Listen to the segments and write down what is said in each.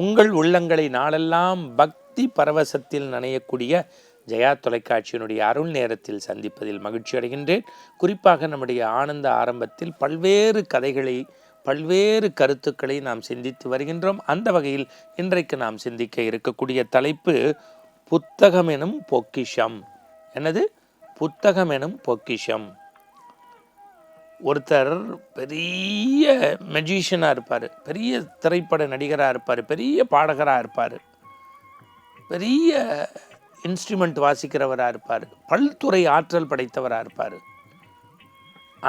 உங்கள் உள்ளங்களை நாளெல்லாம் பக்தி பரவசத்தில் நனையக்கூடிய ஜெயா தொலைக்காட்சியினுடைய அருள் நேரத்தில் சந்திப்பதில் மகிழ்ச்சி அடைகின்றேன். குறிப்பாக நம்முடைய ஆனந்த ஆரம்பத்தில் பல்வேறு கதைகளை பல்வேறு கருத்துக்களை நாம் சிந்தித்து வருகின்றோம். அந்த வகையில் இன்றைக்கு நாம் சிந்திக்க இருக்கக்கூடிய தலைப்பு புத்தகம் எனும் பொக்கிஷம். என்னது? புத்தகம் எனும் பொக்கிஷம். ஒருத்தர் பெரிய மெஜிஷியனாக இருப்பார், பெரிய திரைப்பட நடிகராக இருப்பார், பெரிய பாடகராக இருப்பார், பெரிய இன்ஸ்ட்ருமெண்ட் வாசிக்கிறவராக இருப்பார், பல்துறை ஆற்றல் படைத்தவராக இருப்பார்.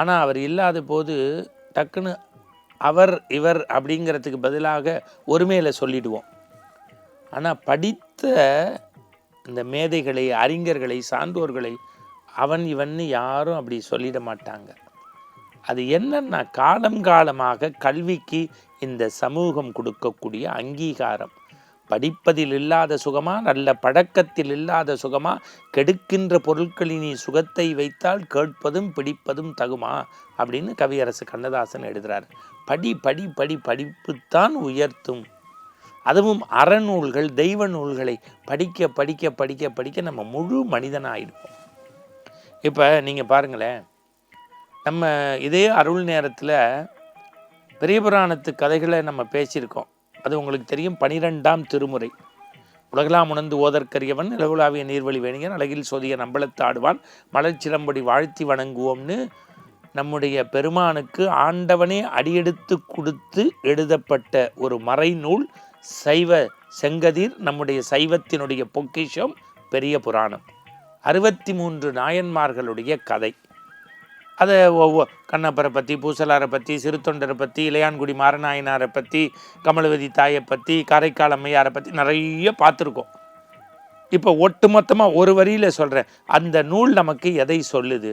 ஆனால் அவர் இல்லாத போது டக்குன்னு அவர் இவர் அப்படிங்கிறதுக்கு பதிலாக ஒருமையில் சொல்லிடுவோம். ஆனால் படித்த இந்த மேதைகளை, அறிஞர்களை, சான்றோர்களை அவன் இவன்னு யாரும் அப்படி சொல்லிட மாட்டாங்க. அது என்னன்னா, காலமாக கல்விக்கு இந்த சமூகம் கொடுக்கக்கூடிய அங்கீகாரம். படிப்பதில் இல்லாத சுகமா, நல்ல பழக்கத்தில் இல்லாத சுகமா, கெடுக்கின்ற பொருட்களில் நீ சுகத்தை வைத்தால் கேட்பதும் பிடிப்பதும் தகுமா அப்படின்னு கவியரசு கண்ணதாசன் எழுதுகிறார். படி படி படி படிப்புத்தான் உயர்த்தும். அதுவும் அறநூல்கள், தெய்வ நூல்களை படிக்க படிக்க படிக்க படிக்க நம்ம முழு மனிதனாகிடுவோம். இப்போ நீங்கள் பாருங்களேன், நம்ம இதே அருள் நேரத்தில் பெரிய புராணத்து கதைகளை நம்ம பேசியிருக்கோம். அது உங்களுக்கு தெரியும். 12ஆம் திருமுறை. உலகெல்லாம் உணர்ந்து ஓதற்கரியவன், நிலவுலாவிய நீர்வழி வேணியன், அழகில் சோதிய நம்பளத்து ஆடுவான், மலர்ச்சிலம்படி வாழ்த்தி வணங்குவோம்னு நம்முடைய பெருமானுக்கு ஆண்டவனே அடியெடுத்து கொடுத்து எழுதப்பட்ட ஒரு மறைநூல் சைவ செங்கதிர். நம்முடைய சைவத்தினுடைய பொக்கிஷம் பெரிய புராணம். 63 நாயன்மார்களுடைய கதை. அதை கண்ணப்பரை பற்றி, பூசலாரை பற்றி, சிறுத்தொண்டரை பற்றி, இளையான்குடி மாரநாயனாரை பற்றி, கமலவதி தாயை பற்றி, காரைக்கால் அம்மையாரை பற்றி நிறைய பார்த்துருக்கோம். இப்போ ஒட்டுமொத்தமாக ஒரு வரியில் சொல்கிறேன். அந்த நூல் நமக்கு எதை சொல்லுது?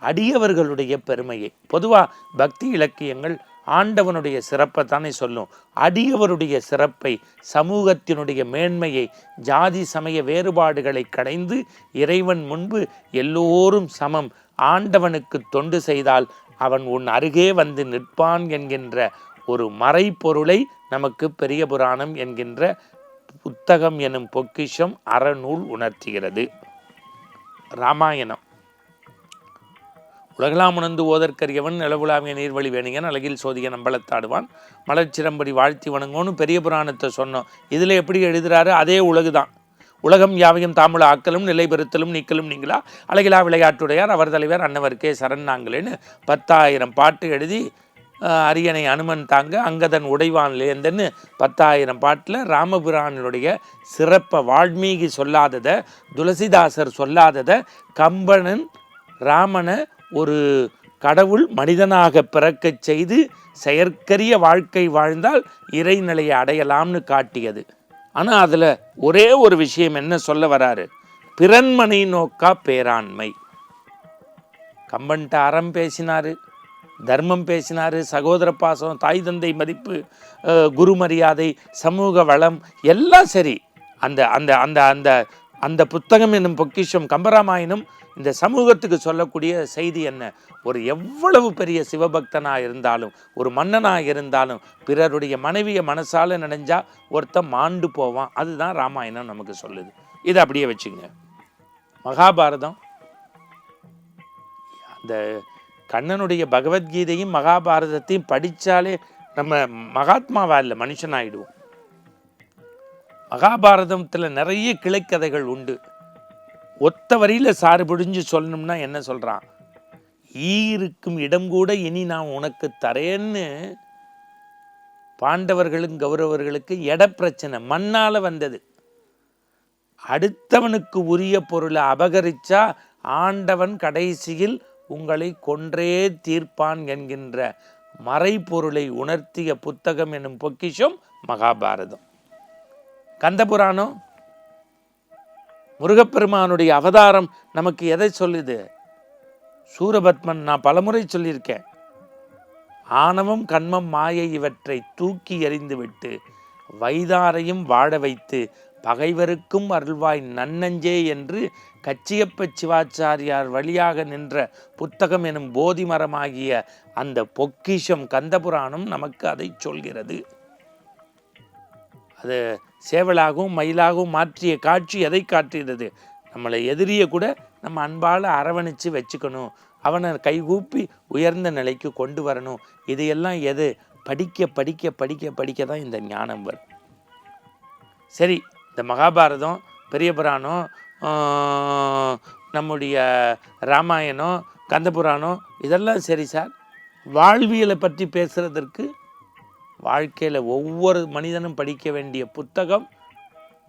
அடியவர்களுடைய பெருமையை. பொதுவாக பக்தி இலக்கியங்கள் ஆண்டவனுடைய சிறப்பை தானே சொல்லும். அடியவருடைய சிறப்பை, சமூகத்தினுடைய மேன்மையை, ஜாதி சமய வேறுபாடுகளை கடைந்து இறைவன் முன்பு எல்லோரும் சமம், ஆண்டவனுக்கு தொண்டு செய்தால் அவன் உன் அருகே வந்து நிற்பான் என்கின்ற ஒரு மறைப்பொருளை நமக்கு பெரிய புராணம் என்கின்ற புத்தகம் எனும் பொக்கிஷம் அறநூல் உணர்த்துகிறது. ராமாயணம். உலகெல்லாம் உணர்ந்து ஓதற்கரியவன், நிலவுலாவிய நீர்வழி வேணியன், அழகில் சோதிய நம்பளத்தாடுவான், மலர்ச்சிலம்படி வாழ்த்தி வணங்கோன்னு பெரிய புராணத்தை சொன்னோம். இதில் எப்படி எழுதுகிறாரு? அதே உலகுதான். உலகம் யாவையும் தாமுல ஆக்கலும் நிலை பெறுத்தலும் நீக்கலும் நீங்களா, அழகிலா விளையாட்டுடையார் அவர் தலைவர் அன்னவருக்கே சரணாங்களேன்னு 10,000 பாட்டு எழுதி அரியணை அனுமன் தாங்க அங்கதன் உடைவான்லேருந்துன்னு 10,000 பாட்டில் ராமபிரானுடைய சிறப்பை வால்மீகி சொல்லாததை, துளசிதாசர் சொல்லாததை, கம்பனன் ராமனை ஒரு கடவுள் மனிதனாக பிறக்கச் செய்து செயற்கரிய வாழ்க்கை வாழ்ந்தால் இறைநிலையை அடையலாம்னு காட்டியது. ஆனால் அதில் ஒரே ஒரு விஷயம் என்ன சொல்ல வராரு? பிறன்மனை நோக்கா பேராண்மை. கம்பன்ட்ட அறம் பேசினார், தர்மம் பேசினார், சகோதர பாசம், தாய் தந்தை மதிப்பு, குரு மரியாதை, சமூக வளம் எல்லாம் சரி. அந்த அந்த அந்த அந்த அந்த புத்தகம் என்னும் பொக்கிஷம் கம்பராமாயணம் இந்த சமூகத்துக்கு சொல்லக்கூடிய செய்தி என்ன? ஒரு எவ்வளவு பெரிய சிவபக்தனாக இருந்தாலும், ஒரு மன்னனாக இருந்தாலும், பிறருடைய மனைவியை மனசால நினைஞ்சா ஒருத்தன் மாண்டு போவான். அதுதான் ராமாயணம் நமக்கு சொல்லுது. இதை அப்படியே வச்சுங்க. மகாபாரதம். அந்த கண்ணனுடைய பகவத்கீதையும் மகாபாரதத்தையும் படித்தாலே நம்ம மகாத்மாவா இல்லை, மனுஷனாயிடுவோம். மகாபாரதத்தில் நிறைய கிளைக்கதைகள் உண்டு. ஒத்த வரியில் சாறு பிடிஞ்சு சொல்லணும்னா என்ன சொல்கிறான்? ஈருக்கும் இடம் கூட இனி நான் உனக்கு தரேன்னு பாண்டவர்களும் கௌரவர்களுக்கு இடப்பிரச்சனை மண்ணால் வந்தது. அடுத்தவனுக்கு உரிய பொருளை அபகரிச்சா ஆண்டவன் கடைசியில் உங்களை கொன்றே தீர்ப்பான் என்கின்ற மறைப்பொருளை உணர்த்திய புத்தகம் என்னும் பொக்கிஷம் மகாபாரதம். கந்தபுராணம். முருகப்பெருமானுடைய அவதாரம் நமக்கு எதை சொல்லுது? சூரபத்மன். நான் பலமுறை சொல்லியிருக்கேன். ஆணவம் கண்மம் மாயை இவற்றை தூக்கி எறிந்துவிட்டு வைதாரையும் வாழ வைத்து பகைவருக்கும் அருள்வாய் நன்னஞ்சே என்று கச்சியப்ப சிவாச்சாரியார் வழியாக நின்ற புத்தகம் எனும் போதி மரமாகிய அந்த பொக்கிஷம் கந்தபுராணம் நமக்கு அதை சொல்கிறது. அது சேவலாகவும் மயிலாகவும் மாற்றிய காட்சி எதை காட்டுகிறது? நம்மளை எதிரியை கூட நம்ம அன்பால் அரவணைச்சு வச்சுக்கணும், அவனை கைகூப்பி உயர்ந்த நிலைக்கு கொண்டு வரணும். இதையெல்லாம் எது? படிக்க படிக்க படிக்க படிக்க தான் இந்த ஞானம் வரும். சரி, இந்த மகாபாரதம், பெரிய புராணம், நம்முடைய ராமாயணம், கந்தபுராணம் இதெல்லாம் சரி சார். வாழ்வியலை பற்றி பேசுகிறதற்கு வாழ்க்கையில் ஒவ்வொரு மனிதனும் படிக்க வேண்டிய புத்தகம்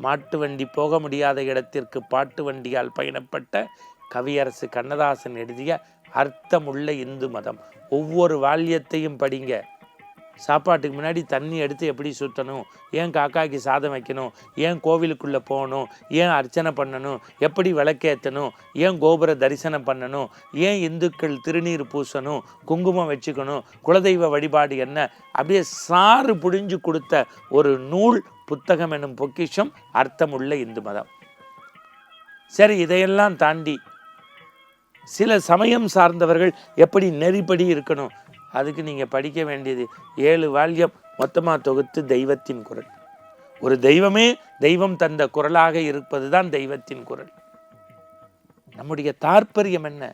மாட்டு வண்டி போக முடியாத இடத்திற்கு பாட்டு வண்டியால் பயணப்பட்ட கவியரசு கண்ணதாசன் எழுதிய அர்த்தமுள்ள இந்து மதம். ஒவ்வொரு வால்யத்தையும் படிங்க. சாப்பாட்டுக்கு முன்னாடி தண்ணி எடுத்து எப்படி சுற்றணும், ஏன் காக்காய்க்கு சாதம் வைக்கணும், ஏன் கோவிலுக்குள்ளே போகணும், ஏன் அர்ச்சனை பண்ணணும், எப்படி விளக்கேற்றணும், ஏன் கோபுர தரிசனம் பண்ணணும், ஏன் இந்துக்கள் திருநீர் பூசணும், குங்குமம் வச்சுக்கணும், குலதெய்வ வழிபாடு என்ன, அப்படியே சாறு புழிஞ்சு கொடுத்த ஒரு நூல் புத்தகம் எனும் பொக்கிஷம் அர்த்தமுள்ள இந்து மதம். சரி, இதையெல்லாம் தாண்டி சில சமயம் சார்ந்தவர்கள் எப்படி நெறிப்படி இருக்கணும், அதுக்கு நீங்கள் படிக்க வேண்டியது 7 வால்யம் மொத்தமாக தொகுத்து தெய்வத்தின் குரல். ஒரு தெய்வமே தெய்வம் தந்த குரலாக இருப்பது தான் தெய்வத்தின் குரல். நம்முடைய தாற்பயம் என்ன?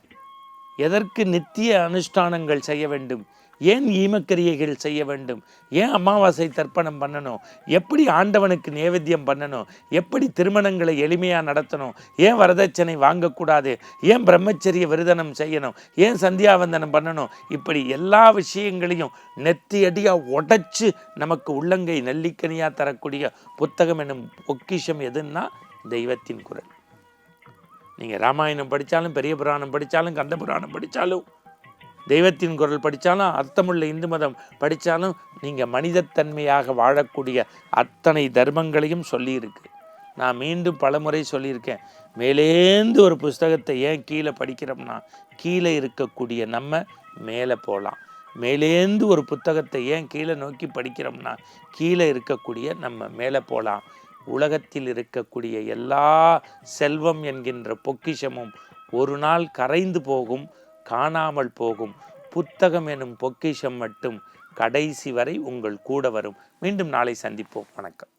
எதற்கு நித்திய அனுஷ்டானங்கள் செய்ய வேண்டும்? ஏன் ஈமக்கிரியைகள் செய்ய வேண்டும்? ஏன் அமாவாசை தர்ப்பணம் பண்ணணும்? எப்படி ஆண்டவனுக்கு நேவேத்தியம் பண்ணணும்? எப்படி திருமணங்களை எளிமையாக நடத்தணும்? ஏன் வரதட்சணை வாங்கக்கூடாது? ஏன் பிரம்மச்சரிய விரதனம் செய்யணும்? ஏன் சந்தியாவந்தனம் பண்ணணும்? இப்படி எல்லா விஷயங்களையும் நெத்தியடியாக உடைச்சு நமக்கு உள்ளங்கை நெல்லிக்கனியாக தரக்கூடிய புத்தகம் என்னும் பொக்கிஷம் எதுன்னா தெய்வத்தின் குரல். நீங்கள் ராமாயணம் படித்தாலும், பெரிய புராணம் படித்தாலும், கந்த புராணம் படித்தாலும், தெய்வத்தின் குரல் படித்தாலும், அர்த்தமுள்ள இந்து மதம் படித்தாலும், நீங்கள் மனிதத்தன்மையாக வாழக்கூடிய அத்தனை தர்மங்களையும் சொல்லியிருக்கு. நான் மீண்டும் பலமுறை சொல்லியிருக்கேன், மேலேந்து ஒரு புஸ்தகத்தை ஏன் கீழே படிக்கிறோம்னா, கீழே இருக்கக்கூடிய நம்ம மேலே போகலாம். மேலேந்து ஒரு புத்தகத்தை ஏன் கீழே நோக்கி படிக்கிறோம்னா, கீழே இருக்கக்கூடிய நம்ம மேலே போகலாம். உலகத்தில் இருக்கக்கூடிய எல்லா செல்வம் என்கின்ற பொக்கிஷமும் ஒரு நாள் கரைந்து போகும், காணாமல் போகும். புத்தகம் எனும் பொக்கிஷம் மட்டும் கடைசி வரை உங்கள் கூட வரும். மீண்டும் நாளை சந்திப்போம். வணக்கம்.